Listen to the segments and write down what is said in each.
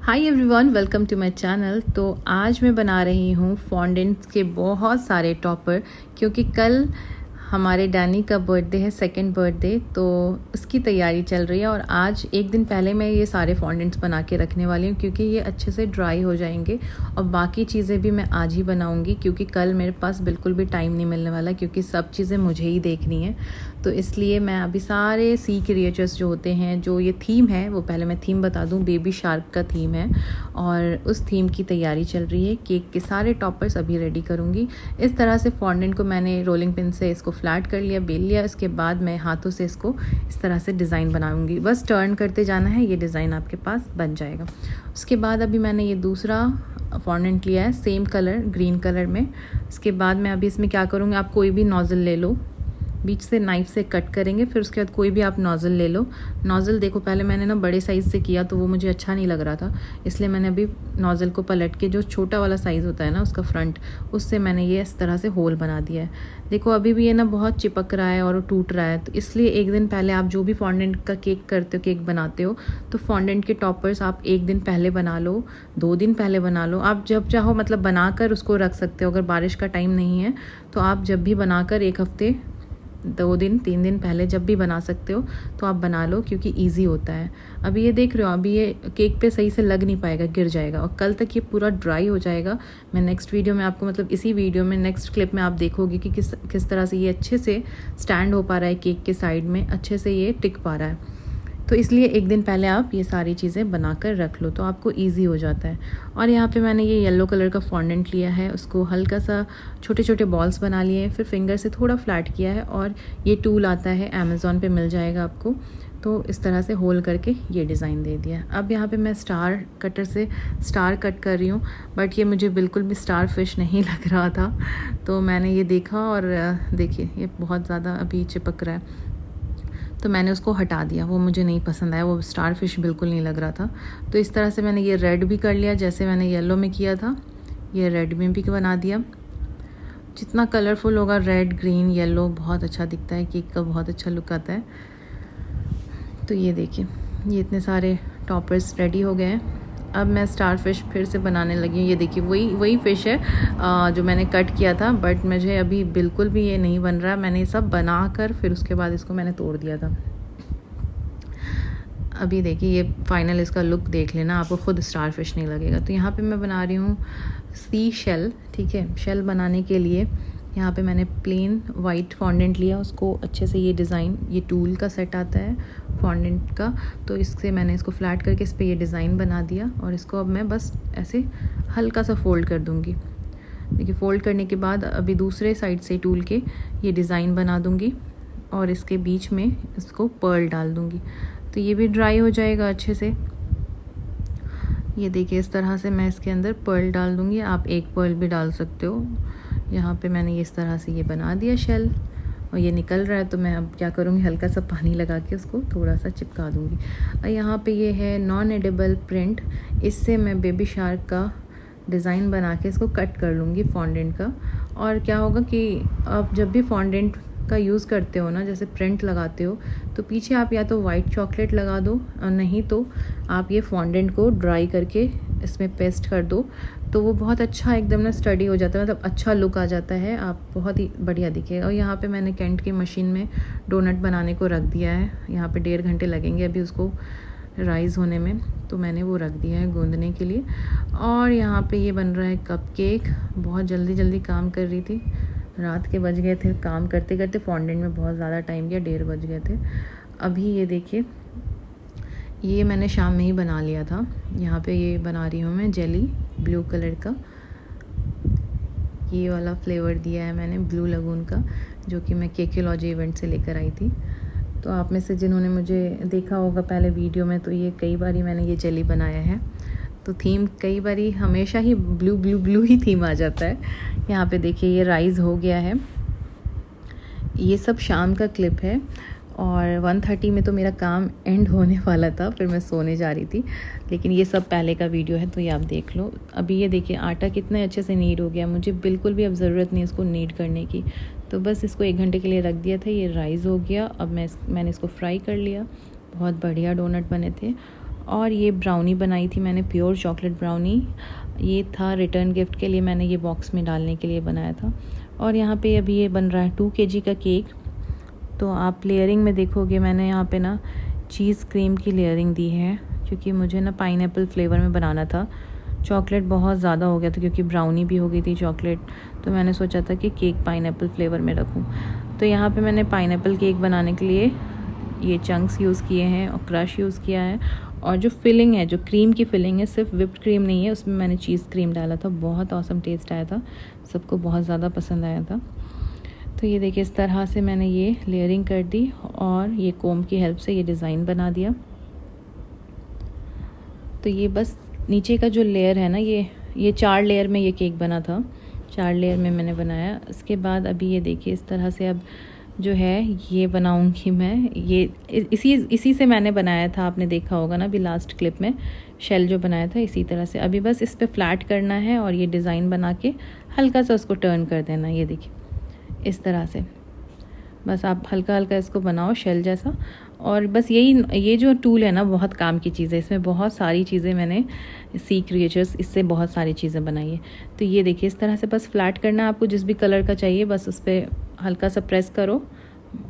Hi everyone, welcome to my channel. तो आज मैं बना रही हूँ फॉन्डेंट के बहुत सारे टॉपर, क्योंकि कल हमारे डैनी का बर्थडे है, सेकंड बर्थडे, तो उसकी तैयारी चल रही है। और आज एक दिन पहले मैं ये सारे फॉन्डेंट्स बना के रखने वाली हूँ, क्योंकि ये अच्छे से ड्राई हो जाएंगे। और बाकी चीज़ें भी मैं आज ही बनाऊँगी, क्योंकि कल मेरे पास बिल्कुल भी टाइम नहीं मिलने वाला, क्योंकि सब चीज़ें मुझे ही देखनी है। तो इसलिए मैं अभी सारे सी क्रिएचर्स जो होते हैं, जो ये थीम है, वो पहले मैं थीम बता दूँ, बेबी शार्क का थीम है और उस थीम की तैयारी चल रही है। केक के सारे टॉपर्स अभी रेडी करूँगी। इस तरह से फॉन्डेंट को मैंने रोलिंग पिन से इसको फ्लैट कर लिया, बेल लिया। इसके बाद मैं हाथों से इसको इस तरह से डिज़ाइन बनाऊँगी। बस टर्न करते जाना है, ये डिज़ाइन आपके पास बन जाएगा। उसके बाद अभी मैंने ये दूसरा फॉन्डेंट लिया है, सेम कलर, ग्रीन कलर में। इसके बाद मैं अभी इसमें क्या करूँगी, आप कोई भी नोज़ल ले लो, बीच से नाइफ़ से कट करेंगे। फिर उसके बाद कोई भी आप नोज़ल ले लो। नोज़ल देखो, पहले मैंने ना बड़े साइज़ से किया तो वो मुझे अच्छा नहीं लग रहा था, इसलिए मैंने अभी नोज़ल को पलट के जो छोटा वाला साइज़ होता है ना उसका फ्रंट, उससे मैंने ये इस तरह से होल बना दिया है। देखो अभी भी ये ना बहुत चिपक रहा है और टूट रहा है। तो इसलिए एक दिन पहले आप जो भी फॉन्डेंट का केक करते हो, केक बनाते हो, तो फॉन्डेंट के टॉपर्स आप एक दिन पहले बना लो, 2 दिन पहले बना लो। आप जब चाहो मतलब बनाकर उसको रख सकते हो। अगर बारिश का टाइम नहीं है तो आप जब भी बनाकर 1 हफ्ते, 2 दिन, 3 दिन पहले जब भी बना सकते हो तो आप बना लो, क्योंकि इजी होता है। अभी ये देख रहे हो, अभी ये केक पे सही से लग नहीं पाएगा, गिर जाएगा। और कल तक ये पूरा ड्राई हो जाएगा। मैं नेक्स्ट वीडियो में आपको, मतलब इसी वीडियो में, नेक्स्ट क्लिप में आप देखोगे कि किस तरह से ये अच्छे से स्टैंड हो पा रहा है, केक के साइड में अच्छे से ये टिक पा रहा है। तो इसलिए एक दिन पहले आप ये सारी चीज़ें बनाकर रख लो तो आपको इजी हो जाता है। और यहाँ पे मैंने ये येलो कलर का फॉन्डेंट लिया है, उसको हल्का सा छोटे छोटे बॉल्स बना लिए हैं, फिर फिंगर से थोड़ा फ्लैट किया है। और ये टूल आता है, अमेज़ॉन पे मिल जाएगा आपको। तो इस तरह से होल करके ये डिज़ाइन दे दिया। अब यहाँ पे मैं स्टार कटर से स्टार कट कर रही हूँ, बट ये मुझे बिल्कुल भी स्टार फिश नहीं लग रहा था। तो मैंने ये देखा और देखिए ये बहुत ज़्यादा अभी चिपक रहा है, तो मैंने उसको हटा दिया। वो मुझे नहीं पसंद आया, वो स्टार फिश बिल्कुल नहीं लग रहा था। तो इस तरह से मैंने ये रेड भी कर लिया, जैसे मैंने येलो में किया था, ये रेड में भी बना दिया। जितना कलरफुल होगा, रेड, ग्रीन, येलो, बहुत अच्छा दिखता है, केक का बहुत अच्छा लुक आता है। तो ये देखिए, ये इतने सारे टॉपर्स रेडी हो गए हैं। अब मैं स्टार फिश फिर से बनाने लगी हूँ। ये देखिए वही फ़िश है जो मैंने कट किया था, बट मुझे अभी बिल्कुल भी ये नहीं बन रहा। मैंने सब बनाकर फिर उसके बाद इसको मैंने तोड़ दिया था। अभी देखिए ये फाइनल इसका लुक देख लेना, आपको खुद स्टार फिश नहीं लगेगा। तो यहाँ पे मैं बना रही हूँ सी शेल, ठीक है। शेल बनाने के लिए यहाँ पे मैंने प्लेन वाइट फॉन्डेंट लिया, उसको अच्छे से ये डिज़ाइन, ये टूल का सेट आता है फॉन्डेंट का, तो इससे मैंने इसको फ्लैट करके इस पर ये डिज़ाइन बना दिया। और इसको अब मैं बस ऐसे हल्का सा फ़ोल्ड कर दूँगी। देखिए फ़ोल्ड करने के बाद अभी दूसरे साइड से टूल के ये डिज़ाइन बना दूँगी और इसके बीच में इसको पर्ल डाल दूँगी, तो ये भी ड्राई हो जाएगा अच्छे से। ये देखिए इस तरह से मैं इसके अंदर पर्ल डाल दूँगी, आप एक पर्ल भी डाल सकते हो। यहाँ पे मैंने इस तरह से ये बना दिया शेल, और ये निकल रहा है तो मैं अब क्या करूँगी, हल्का सा पानी लगा के उसको थोड़ा सा चिपका दूँगी। और यहाँ पे ये है नॉन एडिबल प्रिंट, इससे मैं बेबी शार्क का डिज़ाइन बना के इसको कट कर लूँगी फॉन्डेंट का। और क्या होगा कि आप जब भी फॉन्डेंट का यूज़ करते हो ना, जैसे प्रिंट लगाते हो, तो पीछे आप या तो वाइट चॉकलेट लगा दो, और नहीं तो आप ये फॉन्डेंट को ड्राई करके इसमें पेस्ट कर दो, तो वो बहुत अच्छा एकदम ना स्टडी हो जाता है, मतलब अच्छा लुक आ जाता है, आप बहुत ही बढ़िया दिखेगा। और यहाँ पे मैंने केंट की मशीन में डोनट बनाने को रख दिया है। यहाँ पे 1.5 घंटे लगेंगे अभी उसको राइज़ होने में, तो मैंने वो रख दिया है गूंदने के लिए। और यहाँ पे ये बन रहा है कप केक। बहुत जल्दी जल्दी काम कर रही थी, रात के बज गए थे काम करते करते, फॉन्डेंट में बहुत ज़्यादा टाइम गया, 1:30 बज गए थे। अभी ये देखिए, ये मैंने शाम में ही बना लिया था। यहाँ पे ये बना रही हूँ मैं जेली, ब्लू कलर का, ये वाला फ्लेवर दिया है मैंने ब्लू लगून का, जो कि मैं केकोलॉजी इवेंट से लेकर आई थी। तो आप में से जिन्होंने मुझे देखा होगा पहले वीडियो में, तो ये कई बारी मैंने ये जेली बनाया है। तो थीम कई बारी हमेशा ही ब्लू ब्लू ब्लू ही थीम आ जाता है। यहाँ पे देखिए ये राइज़ हो गया है। ये सब शाम का क्लिप है, और 1:30 में तो मेरा काम एंड होने वाला था, फिर मैं सोने जा रही थी, लेकिन ये सब पहले का वीडियो है तो ये आप देख लो। अभी ये देखिए आटा कितने अच्छे से नीड हो गया, मुझे बिल्कुल भी अब ज़रूरत नहीं इसको नीड करने की, तो बस इसको 1 घंटे के लिए रख दिया था। ये राइज़ हो गया। अब मैंने इसको फ्राई कर लिया, बहुत बढ़िया डोनट बने थे। और ये ब्राउनी बनाई थी मैंने, प्योर चॉकलेट ब्राउनी। ये था रिटर्न गिफ्ट के लिए, मैंने ये बॉक्स में डालने के लिए बनाया था। और यहाँ पे अभी ये बन रहा है 2 kg का केक। तो आप लेयरिंग में देखोगे मैंने यहाँ पे ना चीज़ क्रीम की लेयरिंग दी है, क्योंकि मुझे ना पाइनएप्पल फ्लेवर में बनाना था। चॉकलेट बहुत ज़्यादा हो गया था क्योंकि ब्राउनी भी हो गई थी चॉकलेट, तो मैंने सोचा था कि केक पाइनएप्पल फ्लेवर में रखूँ। तो यहाँ पे मैंने पाइनएप्पल केक बनाने के लिए ये चंक्स यूज़ किए हैं और क्रश यूज़ किया है। और जो फिलिंग है, जो क्रीम की फिलिंग है, सिर्फ विप्ड क्रीम नहीं है, उसमें मैंने चीज़ क्रीम डाला था। बहुत ऑसम टेस्ट आया था, सबको बहुत ज़्यादा पसंद आया था। तो ये देखिए इस तरह से मैंने ये लेयरिंग कर दी और ये कोम की हेल्प से ये डिज़ाइन बना दिया। तो ये बस नीचे का जो लेयर है ना, ये 4 लेयर में ये केक बना था, 4 लेयर में मैंने बनाया। इसके बाद अभी ये देखिए इस तरह से अब जो है ये बनाऊंगी मैं। ये इसी से मैंने बनाया था, आपने देखा होगा ना अभी लास्ट क्लिप में, शेल जो बनाया था इसी तरह से। अभी बस इस पे फ्लैट करना है और ये डिज़ाइन बना के हल्का सा उसको टर्न कर देना। ये देखिए इस तरह से बस आप हल्का हल्का इसको बनाओ शेल जैसा। और बस ये जो टूल है ना बहुत काम की चीज़ है, इसमें बहुत सारी चीज़ें मैंने सी क्रिएचर्स इससे बहुत सारी चीज़ें बनाई है। तो ये देखिए इस तरह से बस फ्लैट करना, आपको जिस भी कलर का चाहिए बस उस पर हल्का सा प्रेस करो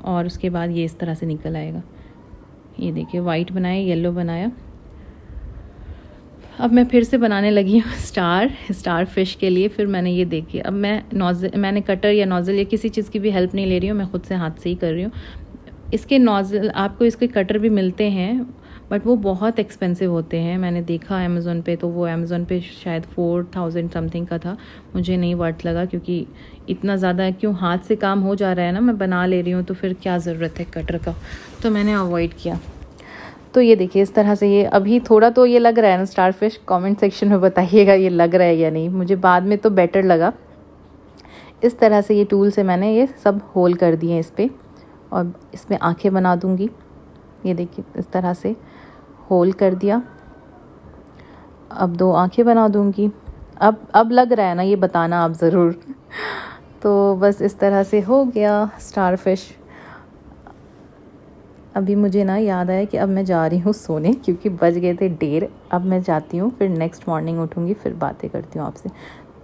और उसके बाद ये इस तरह से निकल आएगा। ये देखिए वाइट बनाया, येलो बनाया। अब मैं फिर से बनाने लगी हूँ स्टार फिश के लिए। फिर मैंने ये देखिए, अब मैंने कटर या नोज़ल या किसी चीज़ की भी हेल्प नहीं ले रही हूँ, मैं खुद से हाथ से ही कर रही हूँ। इसके नोज़ल आपको इसके कटर भी मिलते हैं बट वो बहुत एक्सपेंसिव होते हैं। मैंने देखा अमेज़ोन पे, तो वो अमेज़ोन पे शायद 4000 समथिंग का था। मुझे नहीं वर्थ लगा, क्योंकि इतना ज़्यादा क्यों, हाथ से काम हो जा रहा है ना, मैं बना ले रही हूँ तो फिर क्या ज़रूरत है कटर का, तो मैंने अवॉइड किया। तो ये देखिए इस तरह से ये अभी थोड़ा तो ये लग रहा है ना स्टार फिश, कमेंट सेक्शन में बताइएगा ये लग रहा है या नहीं। मुझे बाद में तो बेटर लगा। इस तरह से ये टूल से मैंने ये सब होल कर दिए इस पर, और इसमें आंखें बना दूंगी। ये देखिए इस तरह से होल कर दिया। अब 2 आंखें बना दूंगी। अब लग रहा है ना, ये बताना आप ज़रूर। तो बस इस तरह से हो गया स्टार फिश। अभी मुझे ना याद आया कि अब मैं जा रही हूँ सोने, क्योंकि बज गए थे 1:30। अब मैं जाती हूँ, फिर नेक्स्ट मॉर्निंग उठूँगी, फिर बातें करती हूँ आपसे।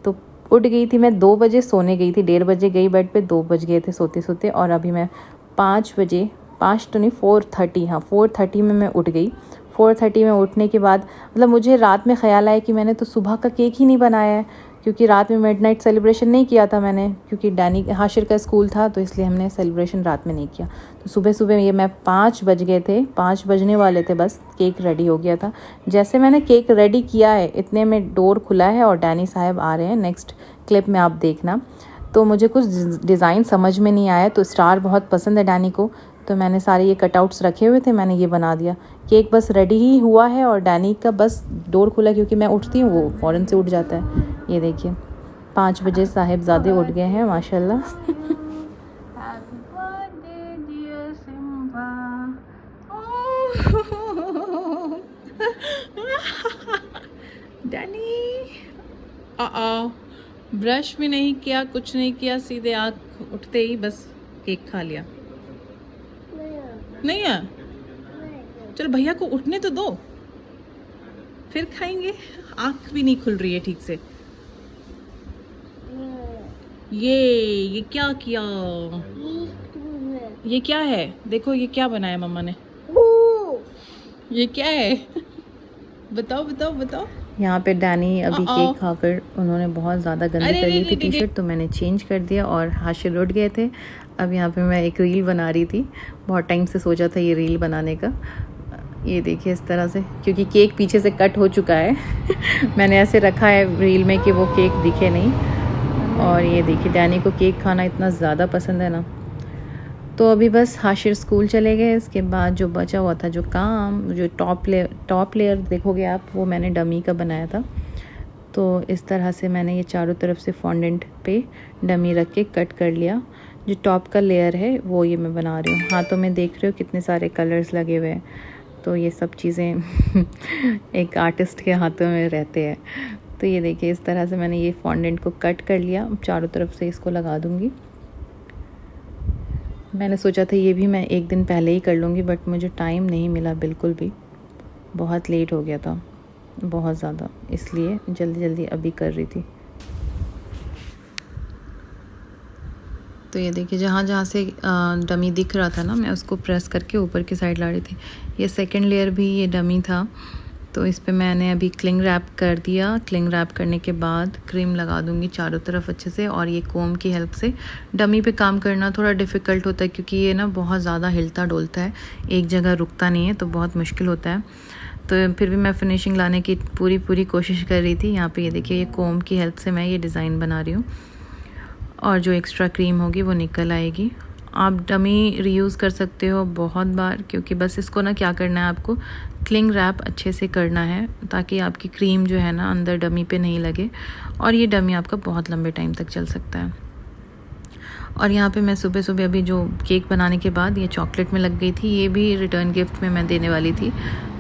तो उठ गई थी मैं 2 बजे, सोने गई थी 1:30 बजे, गई बेड पे, 2 बज गए थे सोते सोते। और अभी मैं 5 बजे, 5 तो नहीं 4:30, हाँ 4:30 में मैं उठ गई। 4:30 में उठने के बाद मतलब मुझे रात में ख़्याल आया कि मैंने तो सुबह का केक ही नहीं बनाया है, क्योंकि रात में मिडनाइट सेलिब्रेशन नहीं किया था मैंने, क्योंकि डैनी हाशिर का स्कूल था, तो इसलिए हमने सेलिब्रेशन रात में नहीं किया। तो सुबह सुबह ये मैं 5 बज गए थे, 5 बजने वाले थे, बस केक रेडी हो गया था। जैसे मैंने केक रेडी किया है इतने में डोर खुला है और डैनी साहब आ रहे हैं, नेक्स्ट क्लिप में आप देखना। तो मुझे कुछ डिज़ाइन समझ में नहीं आया, तो स्टार बहुत पसंद है डैनी को, तो मैंने सारे ये कटआउट्स रखे हुए थे, मैंने ये बना दिया। केक बस रेडी ही हुआ है और डैनी का बस डोर खुला, क्योंकि मैं उठती हूँ वो फ़ौरन से उठ जाता है। ये देखिए 5 बजे साहिबजादे उठ गए हैं माशाल्लाह। डैनी ब्रश भी नहीं किया, कुछ नहीं किया, सीधे आँख उठते ही बस केक खा लिया। नहीं है, चलो भैया को उठने तो दो, फिर खाएंगे। आँख भी नहीं खुल रही है ठीक से। ये क्या किया, ये क्या है, देखो ये क्या बनाया मम्मा ने, ये क्या है बताओ बताओ बताओ। यहाँ पे डैनी अभी केक खाकर उन्होंने बहुत ज़्यादा गंदी कर ली थी टी शर्ट, तो मैंने चेंज कर दिया और हाशिर उठ गए थे। अब यहाँ पे मैं एक रील बना रही थी, बहुत टाइम से सोचा था ये रील बनाने का। ये देखिए इस तरह से, क्योंकि केक पीछे से कट हो चुका है मैंने ऐसे रखा है रील में कि वो केक दिखे नहीं। और ये देखिए डैनी को केक खाना इतना ज़्यादा पसंद है ना। तो अभी बस हाशिर स्कूल चले गए, इसके बाद जो बचा हुआ था जो काम, जो टॉप लेयर देखोगे आप, वो मैंने डमी का बनाया था। तो इस तरह से मैंने ये चारों तरफ से फॉन्डेंट पे डमी रख के कट कर लिया। जो टॉप का लेयर है वो ये मैं बना रही हूँ। हाथों में देख रहे हो कितने सारे कलर्स लगे हुए हैं, तो ये सब चीज़ें एक आर्टिस्ट के हाथों में रहते हैं। तो ये देखिए इस तरह से मैंने ये फॉन्डेंट को कट कर लिया, चारों तरफ से इसको लगा दूँगी। मैंने सोचा था ये भी मैं एक दिन पहले ही कर लूँगी, बट मुझे टाइम नहीं मिला बिल्कुल भी। बहुत लेट हो गया था, बहुत ज़्यादा, इसलिए जल्दी जल्दी अभी कर रही थी। तो ये देखिए जहाँ जहाँ से डमी दिख रहा था ना, मैं उसको प्रेस करके ऊपर की साइड ला रही थी। ये सेकंड लेयर भी ये डमी था, तो इस पे मैंने अभी क्लिंग रैप कर दिया। क्लिंग रैप करने के बाद क्रीम लगा दूंगी चारों तरफ अच्छे से। और ये कोम की हेल्प से डमी पे काम करना थोड़ा डिफ़िकल्ट होता है, क्योंकि ये ना बहुत ज़्यादा हिलता डोलता है, एक जगह रुकता नहीं है, तो बहुत मुश्किल होता है। तो फिर भी मैं फिनिशिंग लाने की पूरी कोशिश कर रही थी। यहाँ पे ये देखिए, ये कोम की हेल्प से मैं ये डिज़ाइन बना रही हूँ, और जो एक्स्ट्रा क्रीम होगी वो निकल आएगी। आप डमी रीयूज़ कर सकते हो बहुत बार, क्योंकि बस इसको ना क्या करना है, आपको क्लिंग रैप अच्छे से करना है, ताकि आपकी क्रीम जो है ना अंदर डमी पे नहीं लगे, और ये डमी आपका बहुत लंबे टाइम तक चल सकता है। और यहाँ पे मैं सुबह सुबह अभी जो केक बनाने के बाद ये चॉकलेट में लग गई थी, ये भी रिटर्न गिफ्ट में मैं देने वाली थी,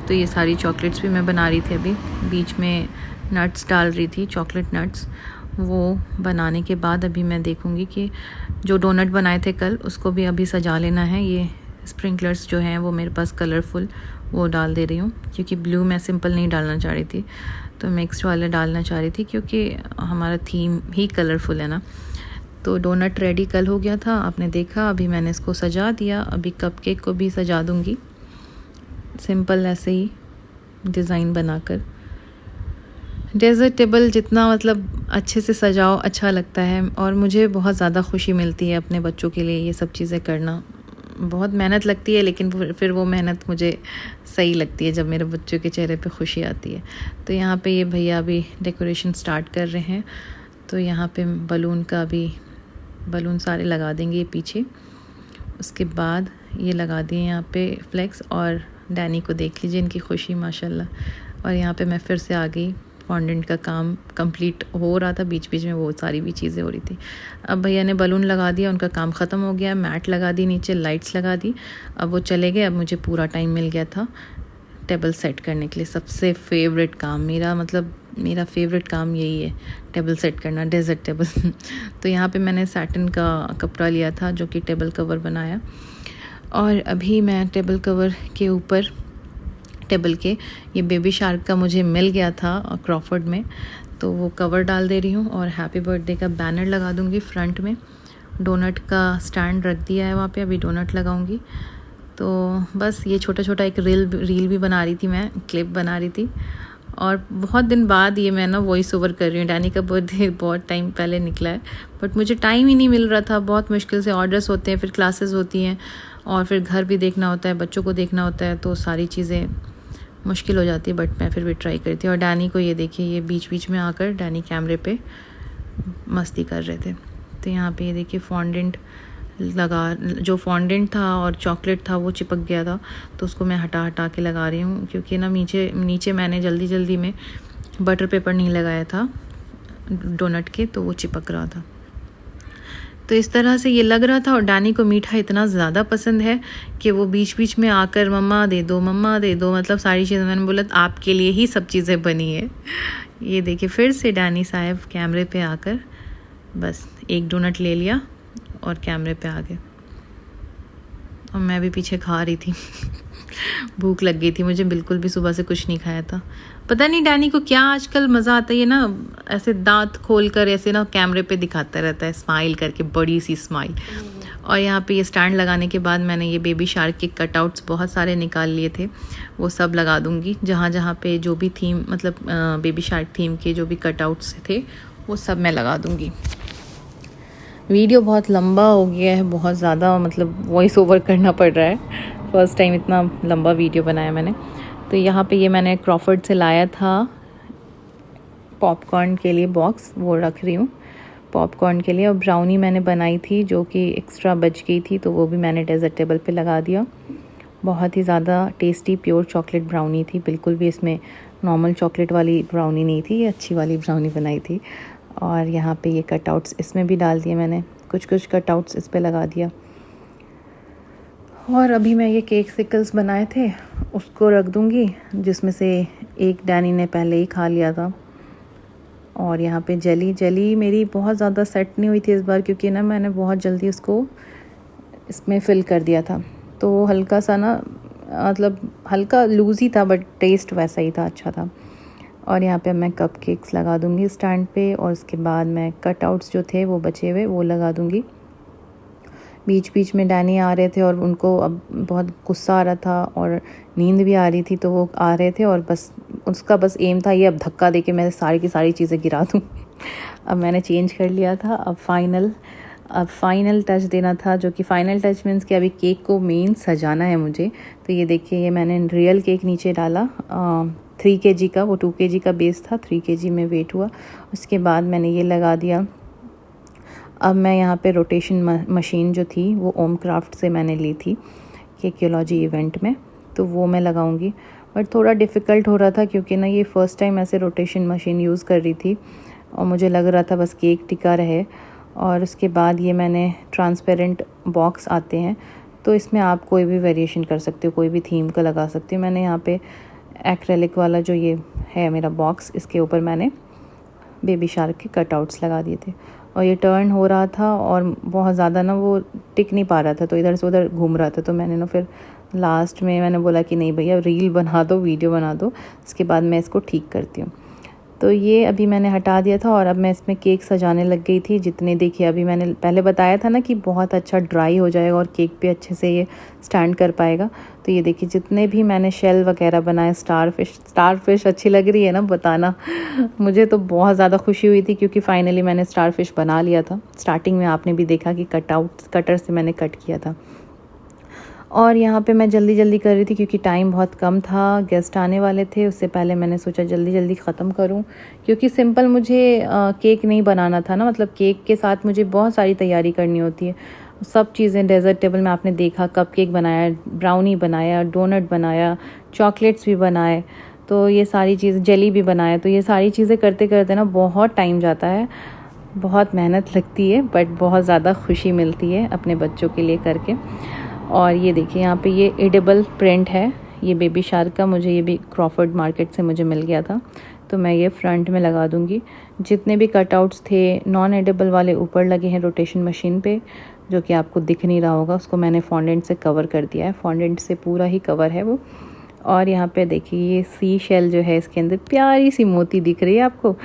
तो ये सारी चॉकलेट्स भी मैं बना रही थी। अभी बीच में नट्स डाल रही थी, चॉकलेट नट्स। वो बनाने के बाद अभी मैं देखूँगी कि जो डोनट बनाए थे कल, उसको भी अभी सजा लेना है। ये स्प्रिंकलर्स जो हैं वो मेरे पास कलरफुल, वो डाल दे रही हूँ, क्योंकि ब्लू मैं सिंपल नहीं डालना चाह रही थी, तो मिक्स्ड वाला डालना चाह रही थी, क्योंकि हमारा थीम ही कलरफुल है ना। तो डोनट रेडी कल हो गया था, आपने देखा। अभी मैंने इसको सजा दिया, अभी कपकेक को भी सजा दूँगी सिंपल ऐसे ही डिज़ाइन बनाकर। डेज़र्ट टेबल जितना मतलब अच्छे से सजाओ अच्छा लगता है, और मुझे बहुत ज़्यादा खुशी मिलती है अपने बच्चों के लिए ये सब चीज़ें करना। बहुत मेहनत लगती है, लेकिन फिर वो मेहनत मुझे सही लगती है जब मेरे बच्चों के चेहरे पे खुशी आती है। तो यहाँ पे ये भैया अभी डेकोरेशन स्टार्ट कर रहे हैं, तो यहाँ पे बलून सारे लगा देंगे पीछे। उसके बाद ये लगा दिए यहाँ पे फ्लेक्स, और डैनी को देख लीजिए इनकी खुशी माशाल्लाह। और यहाँ पे मैं फिर से आ गई, फॉन्डेंट का काम कंप्लीट हो रहा था, बीच बीच में वो सारी भी चीज़ें हो रही थी। अब भैया ने बलून लगा दिया, उनका काम ख़त्म हो गया, मैट लगा दी, नीचे लाइट्स लगा दी, अब वो चले गए। अब मुझे पूरा टाइम मिल गया था टेबल सेट करने के लिए। सबसे फेवरेट काम मेरा फेवरेट काम यही है, टेबल सेट करना, डेजर्ट टेबल। तो यहाँ पे मैंने सैटिन का कपड़ा लिया था, जो कि टेबल कवर बनाया, और अभी मैं टेबल कवर के ऊपर, टेबल के, ये बेबी शार्क का मुझे मिल गया था क्रॉफर्ड में, तो वो कवर डाल दे रही हूँ, और हैप्पी बर्थडे का बैनर लगा दूँगी फ्रंट में। डोनट का स्टैंड रख दिया है वहाँ पे, अभी डोनट लगाऊँगी। तो बस ये छोटा छोटा एक रील भी बना रही थी, मैं क्लिप बना रही थी। और बहुत दिन बाद ये मैं ना वॉइस ओवर कर रही हूँ। डैनी का बर्थडे बहुत टाइम पहले निकला है, बट मुझे टाइम ही नहीं मिल रहा था, बहुत मुश्किल से। ऑर्डर्स होते हैं, फिर क्लासेस होती हैं, और फिर घर भी देखना होता है, बच्चों को देखना होता है, तो सारी चीज़ें मुश्किल हो जाती है, बट मैं फिर भी ट्राई करती हूँ। और डैनी को ये देखिए, ये बीच बीच में आकर डैनी कैमरे पे मस्ती कर रहे थे। तो यहाँ पे ये देखिए फॉन्डेंट जो फॉन्डेंट था और चॉकलेट था वो चिपक गया था, तो उसको मैं हटा के लगा रही हूँ, क्योंकि ना नीचे मैंने जल्दी में बटर पेपर नहीं लगाया था डोनट के, तो वो चिपक रहा था। तो इस तरह से ये लग रहा था। और डैनी को मीठा इतना ज़्यादा पसंद है कि वो बीच बीच में आकर मम्मा दे दो, मतलब सारी चीज़ें। मैंने बोला आपके लिए ही सब चीज़ें बनी है। ये देखिए फिर से डैनी साहब कैमरे पे आकर बस एक डोनट ले लिया और कैमरे पे आ गए, और मैं भी पीछे खा रही थी। भूख लग गई थी मुझे, बिल्कुल भी सुबह से कुछ नहीं खाया था। पता नहीं डैनी को क्या आजकल मज़ा आता है, ये ना ऐसे दांत खोल कर ऐसे ना कैमरे पे दिखाता रहता है, स्माइल करके, बड़ी सी स्माइल। और यहाँ पे ये स्टैंड लगाने के बाद मैंने ये बेबी शार्क के कटआउट्स बहुत सारे निकाल लिए थे, वो सब लगा दूँगी। जहाँ पे जो भी थीम, मतलब बेबी शार्क थीम के जो भी कटआउट्स थे वो सब मैं लगा दूँगी। वीडियो बहुत लंबा हो गया है, बहुत ज़्यादा, मतलब वॉइस ओवर करना पड़ रहा है। फर्स्ट टाइम इतना लंबा वीडियो बनाया मैंने। तो यहाँ पे ये मैंने क्रॉफर्ड से लाया था पॉपकॉर्न के लिए बॉक्स, वो रख रही हूँ पॉपकॉर्न के लिए। और ब्राउनी मैंने बनाई थी जो कि एक्स्ट्रा बच गई थी, तो वो भी मैंने डेजर्ट टेबल पे लगा दिया। बहुत ही ज़्यादा टेस्टी प्योर चॉकलेट ब्राउनी थी, बिल्कुल भी इसमें नॉर्मल चॉकलेट वाली ब्राउनी नहीं थी, ये अच्छी वाली ब्राउनी बनाई थी। और यहाँ पे ये कटआउट्स इसमें भी डाल दिए मैंने, कुछ कटआउट्स इस पे लगा दिया। और अभी मैं ये केक सिकल्स बनाए थे उसको रख दूँगी, जिसमें से एक डैनी ने पहले ही खा लिया था। और यहाँ पे जेली मेरी बहुत ज़्यादा सेट नहीं हुई थी इस बार, क्योंकि ना मैंने बहुत जल्दी उसको इसमें फ़िल कर दिया था, तो हल्का सा ना मतलब हल्का लूज़ ही था बट टेस्ट वैसा ही था, अच्छा था। और यहाँ पे मैं कप केक्स लगा दूँगी स्टैंड पे, और उसके बाद मैं कटआउट्स जो थे वो बचे हुए वो लगा दूँगी। बीच बीच में डैनी आ रहे थे और उनको अब बहुत गुस्सा आ रहा था और नींद भी आ रही थी, तो वो आ रहे थे और बस उसका बस एम था ये अब धक्का दे के मैं सारी की सारी चीज़ें गिरा दूँ। अब मैंने चेंज कर लिया था। अब फाइनल टच देना था, जो कि फ़ाइनल टच मीन्स कि अभी केक को मेन सजाना है मुझे। तो ये देखिए, ये मैंने रियल केक नीचे डाला 3 kg का, वो 2 kg का बेस था, 3 kg में वेट हुआ। उसके बाद मैंने ये लगा दिया। अब मैं यहाँ पे रोटेशन मशीन जो थी वो ओम क्राफ्ट से मैंने ली थी केकियोलॉजी इवेंट में, तो वो मैं लगाऊंगी। बट थोड़ा डिफ़िकल्ट हो रहा था क्योंकि ना ये फ़र्स्ट टाइम ऐसे रोटेशन मशीन यूज़ कर रही थी और मुझे लग रहा था बस केक टिका रहे। और उसके बाद ये मैंने ट्रांसपेरेंट बॉक्स आते हैं, तो इसमें आप कोई भी वेरिएशन कर सकते हो, कोई भी थीम का लगा सकते हो। मैंने यहाँ पे एक्रेलिक वाला जो ये है मेरा बॉक्स, इसके ऊपर मैंने बेबी शार्क के कटआउट्स लगा दिए थे। और ये टर्न हो रहा था और बहुत ज़्यादा ना वो टिक नहीं पा रहा था, तो इधर से उधर घूम रहा था। तो मैंने ना फिर लास्ट में मैंने बोला कि नहीं भैया, रील बना दो, वीडियो बना दो, उसके बाद मैं इसको ठीक करती हूँ। तो ये अभी मैंने हटा दिया था और अब मैं इसमें केक सजाने लग गई थी। जितने देखिए, अभी मैंने पहले बताया था ना कि बहुत अच्छा ड्राई हो जाएगा और केक पे अच्छे से ये स्टैंड कर पाएगा। तो ये देखिए, जितने भी मैंने शेल वगैरह बनाए, स्टार फिश अच्छी लग रही है ना, बताना। मुझे तो बहुत ज़्यादा खुशी हुई थी क्योंकि फाइनली मैंने स्टार फिश बना लिया था। स्टार्टिंग में आपने भी देखा कि कटर से मैंने कट किया था। और यहाँ पे मैं जल्दी जल्दी कर रही थी क्योंकि टाइम बहुत कम था, गेस्ट आने वाले थे। उससे पहले मैंने सोचा जल्दी जल्दी ख़त्म करूँ, क्योंकि सिंपल मुझे केक नहीं बनाना था ना। मतलब केक के साथ मुझे बहुत सारी तैयारी करनी होती है, सब चीज़ें। डेजर्ट टेबल में आपने देखा, कप केक बनाया, ब्राउनी बनाया, डोनट बनाया, चॉकलेट्स भी बनाए, तो ये सारी चीज़ें, जेली भी बनाया। तो ये सारी चीज़ें करते करते ना बहुत टाइम जाता है, बहुत मेहनत लगती है, बट बहुत ज़्यादा खुशी मिलती है अपने बच्चों के लिए करके। और ये देखिए, यहाँ पे ये एडिबल प्रिंट है, ये बेबी शार्क का। मुझे ये भी क्रॉफर्ड मार्केट से मुझे मिल गया था, तो मैं ये फ्रंट में लगा दूँगी। जितने भी कटआउट्स थे नॉन एडिबल वाले ऊपर लगे हैं रोटेशन मशीन पे, जो कि आपको दिख नहीं रहा होगा। उसको मैंने फॉन्डेंट से कवर कर दिया है, फॉन्डेंट से पूरा ही कवर है वो। और यहाँ पे देखिए, ये सी शेल जो है, इसके अंदर प्यारी सी मोती दिख रही है आपको।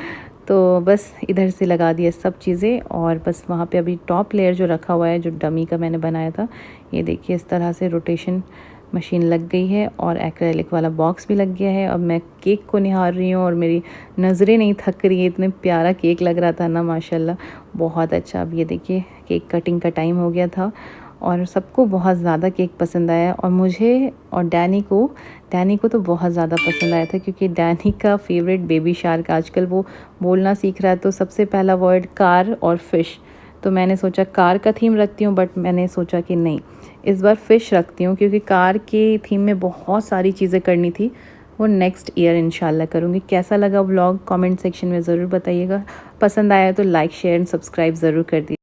तो बस इधर से लगा दिया सब चीज़ें, और बस वहाँ पे अभी टॉप लेयर जो रखा हुआ है, जो डमी का मैंने बनाया था, ये देखिए इस तरह से रोटेशन मशीन लग गई है और एक्रेलिक वाला बॉक्स भी लग गया है। अब मैं केक को निहार रही हूँ और मेरी नज़रें नहीं थक रही है, इतने प्यारा केक लग रहा था ना, माशाल्लाह बहुत अच्छा। अब ये देखिए, केक कटिंग का टाइम हो गया था और सबको बहुत ज़्यादा केक पसंद आया, और मुझे और डैनी को तो बहुत ज़्यादा पसंद आया था, क्योंकि डैनी का फेवरेट बेबी शार्क, आजकल वो बोलना सीख रहा है। तो सबसे पहला वर्ड कार और फिश, तो मैंने सोचा कार का थीम रखती हूँ, बट मैंने सोचा कि नहीं, इस बार फ़िश रखती हूँ, क्योंकि कार के थीम में बहुत सारी चीज़ें करनी थी, वो नेक्स्ट ईयर इंशाल्लाह करूँगी। कैसा लगा व्लॉग, कमेंट सेक्शन में ज़रूर बताइएगा। पसंद आया तो लाइक, शेयर एंड सब्सक्राइब ज़रूर कर दीजिए।